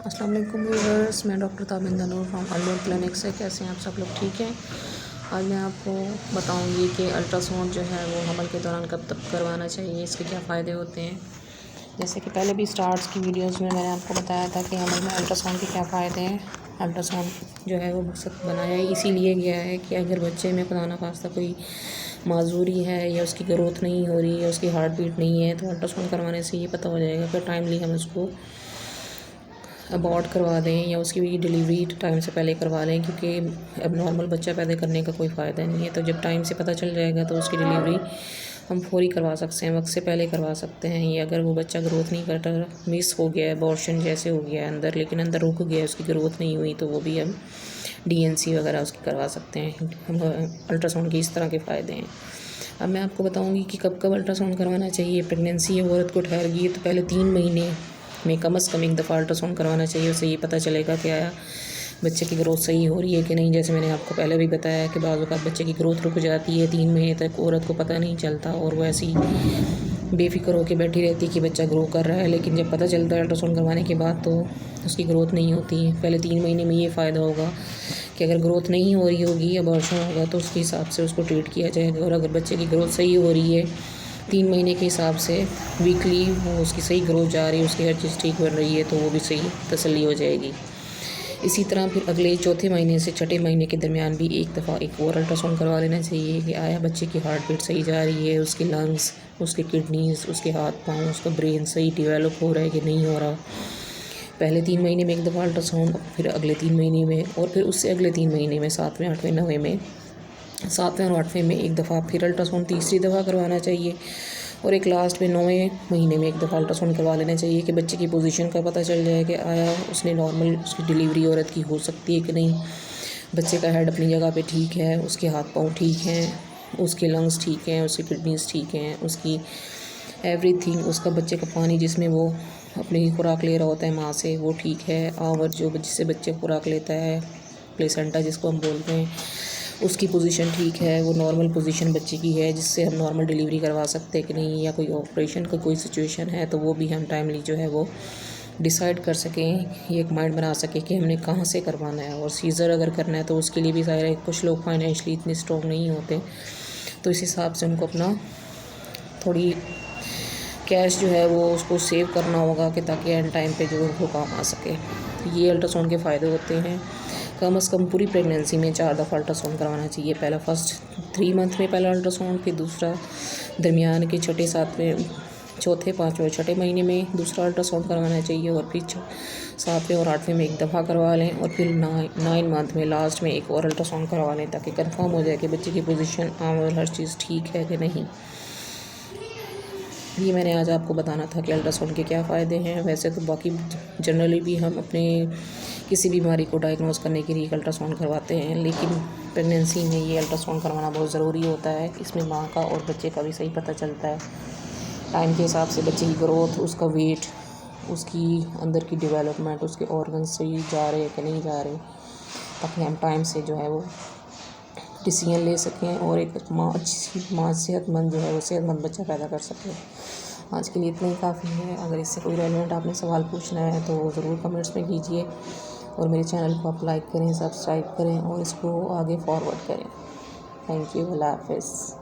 अस्सलाम वालेकुम व्यूअर्स, मैं doctor Tabinda Noor from Allur clinic से। कैसे हैं आप सब लोग? ठीक हैं। आज मैं आपको बताऊंगी कि अल्ट्रासाउंड जो है वो हमल के दौरान कब तक करवाना चाहिए, इसके क्या फ़ायदे होते हैं। जैसे कि पहले भी स्टार्ट्स की वीडियोस में मैंने आपको बताया था कि हमल में अल्ट्रासाउंड के क्या फ़ायदे हैं। अल्ट्रासाउंड जो है वो मकसद बनाया इसीलिए गया है कि अगर बच्चे में खुदा ना खास्ता कोई माजूरी है या उसकी ग्रोथ नहीं हो रही है, उसकी हार्ट बीट नहीं है, तो अल्ट्रासाउंड करवाने से ये पता हो जाएगा कि टाइमली हम उसको अबॉर्ट करवा दें या उसकी भी डिलीवरी टाइम से पहले करवा लें, क्योंकि अब नॉर्मल बच्चा पैदा करने का कोई फ़ायदा नहीं है। तो जब टाइम से पता चल जाएगा तो उसकी डिलीवरी हम फौरी करवा सकते हैं, वक्त से पहले करवा सकते हैं। या अगर वो बच्चा ग्रोथ नहीं करता, मिस हो गया, अबॉर्शन जैसे हो गया अंदर, लेकिन अंदर रुक गया, उसकी ग्रोथ नहीं हुई, तो वो भी हम DNC वगैरह उसकी करवा सकते हैं। हम अल्ट्रासाउंड के इस तरह के फ़ायदे हैं। अब मैं आपको बताऊंगी कि कब कब अल्ट्रासाउंड करवाना चाहिए। प्रेगनेंसी औरत को ठहर गई तो पहले 3 महीने में कम से कम एक दफ़ा अल्ट्रासाउंड करवाना चाहिए। उससे ये पता चलेगा कि आया बच्चे की ग्रोथ सही हो रही है कि नहीं। जैसे मैंने आपको पहले भी बताया कि बाज़ औक़ात बच्चे की ग्रोथ रुक जाती है, 3 महीने तक औरत को पता नहीं चलता और वो ऐसी बेफिक्र होकर बैठी रहती है कि बच्चा ग्रो कर रहा है, लेकिन जब पता चलता है अल्ट्रासाउंड करवाने के बाद तो उसकी ग्रोथ नहीं होती है। पहले 3 महीने में ये फ़ायदा होगा कि अगर ग्रोथ नहीं हो रही होगी, अबॉर्शन होगा, तो उसके हिसाब से उसको ट्रीट किया जाएगा। और अगर बच्चे की ग्रोथ सही हो रही है, 3 महीने के हिसाब से वीकली वो उसकी सही ग्रोथ जा रही है, उसकी हर चीज़ ठीक बन रही है, तो वो भी सही तसल्ली हो जाएगी। इसी तरह फिर अगले चौथे महीने से छठे महीने के दरमियान भी एक दफ़ा एक और अल्ट्रासाउंड करवा लेना चाहिए कि आया बच्चे की हार्ट बीट सही जा रही है, उसके लंग्स, उसके किडनीज़, उसके हाथ पाँव, उसका ब्रेन सही डेवलप हो रहा है कि नहीं हो रहा। पहले 3 महीने में एक दफ़ा अल्ट्रासाउंड, फिर अगले 3 महीने में, और फिर उससे अगले 3 महीने में, 7वें 8वें 9वें में, 7वें और 8वें में एक दफ़ा फिर अल्ट्रासाउंड तीसरी दफ़ा करवाना चाहिए। और एक लास्ट में 9वें महीने में एक दफ़ा अल्ट्रासाउंड करवा लेना चाहिए कि बच्चे की पोजीशन का पता चल जाए कि आया उसने नॉर्मल उसकी डिलीवरी औरत की हो सकती है कि नहीं। बच्चे का हेड अपनी जगह पे ठीक है, उसके हाथ पाँव ठीक हैं, उसके लंग्स ठीक हैं, उसकी किडनीज़ ठीक हैं, उसकी एवरीथिंग, उसका बच्चे का पानी जिसमें वो अपनी खुराक ले रहा होता है माँ से, वो ठीक है। आवर जो जिससे बच्चे खुराक लेता है, प्लेसेंटा जिसको हम बोलते हैं, उसकी पोजीशन ठीक है, वो नॉर्मल पोजीशन बच्चे की है जिससे हम नॉर्मल डिलीवरी करवा सकते हैं कि नहीं। या कोई ऑपरेशन का कोई सिचुएशन है तो वो भी हम टाइमली जो है वो डिसाइड कर सकें, ये एक माइंड बना सकें कि हमने कहाँ से करवाना है। और सीज़र अगर करना है तो उसके लिए भी ज़ाहिर है कुछ लोग फाइनेंशियली इतने स्ट्रॉन्ग नहीं होते, तो इस हिसाब से उनको अपना थोड़ी कैश जो है वो उसको सेव करना होगा कि ताकि एंड टाइम पे जो उनको काम आ सके। ये अल्ट्रासाउंड के फ़ायदे होते हैं। कम से कम पूरी प्रेगनेंसी में 4 दफ़ा अल्ट्रासाउंड करवाना चाहिए। पहला फर्स्ट 3 मंथ में पहला अल्ट्रासाउंड, फिर दूसरा दरमियान के छठे 7वें, चौथे 5वें और छठे महीने में दूसरा अल्ट्रासाउंड करवाना चाहिए। और फिर 7वें और 8वें में एक दफ़ा करवा लें, और फिर 9 मंथ में लास्ट में एक और अल्ट्रासाउंड करवा लें ताकि कंफर्म हो जाए कि बच्चे की पोजीशन और हर चीज़ ठीक है कि नहीं। ये मैंने आज आपको बताना था कि अल्ट्रासाउंड के क्या फ़ायदे हैं। वैसे तो बाकी जनरली भी हम अपने किसी बीमारी को डायग्नोस करने के लिए अल्ट्रासाउंड करवाते हैं, लेकिन प्रेगनेंसी में ये अल्ट्रासाउंड करवाना बहुत ज़रूरी होता है। इसमें माँ का और बच्चे का भी सही पता चलता है, टाइम के हिसाब से बच्चे की ग्रोथ, उसका वेट, उसकी अंदर की डेवलपमेंट, उसके ऑर्गन्स सही जा रहे हैं कि नहीं जा रहे, ताकि हम टाइम से जो है वो डिसीजन ले सकें और एक अच्छी माँ सेहतमंद जो है वो सेहतमंद बच्चा पैदा कर सके। आज के लिए इतना ही काफ़ी है। अगर इससे कोई रेलेवेंट आपने सवाल पूछना है तो ज़रूर कमेंट्स में कीजिए, और मेरे चैनल को आप लाइक करें, सब्सक्राइब करें और इसको आगे फॉरवर्ड करें। Thank you. अल्लाह हाफ़िज़।